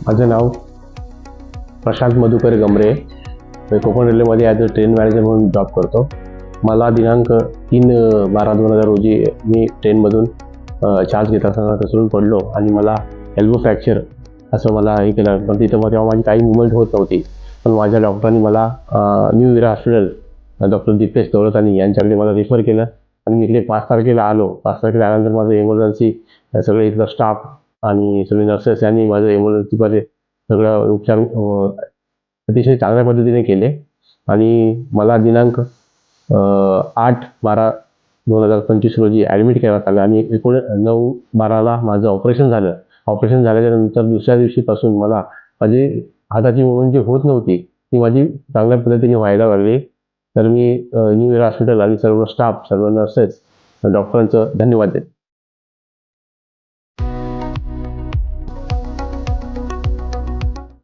माझं नाव प्रशांत मधुकर गमरे. मी कोकण रेल्वेमध्ये as a train manager म्हणून जॉब करतो. मला दिनांक 3/12/2000 रोजी मी ट्रेनमधून चार्ज घेत असताना घसरून पडलो आणि मला एल्बो फ्रॅक्चर असं मला हे केलं. पण तेव्हा माझी काही मुवमेंट होत नव्हती. पण माझ्या डॉक्टरांनी मला न्यू इरा हॉस्पिटल डॉक्टर दीपेश दौलतानी यांच्याकडे मला रिफर केलं आणि मी इकडे 5 तारखेला आलो. 5 तारखेला आल्यानंतर माझं इमर्जन्सी सगळे इथलं स्टाफ आणि सगळे नर्सेस यांनी माझं इमर्जन्सीमध्ये सगळं उपचार अतिशय चांगल्या पद्धतीने केले आणि मला दिनांक 8/12/2025 रोजी ॲडमिट करण्यात आलं आणि 9/12ला माझं ऑपरेशन झालं. ऑपरेशन झाल्याच्या नंतर दुसऱ्या दिवशीपासून मला माझी हाताची मुवमेंट जी होत नव्हती ती माझी चांगल्या पद्धतीने व्हायला लागली. तर मी न्यू इरा हॉस्पिटल आणि सर्व स्टाफ, सर्व नर्सेस, डॉक्टरांचं धन्यवाद देतो.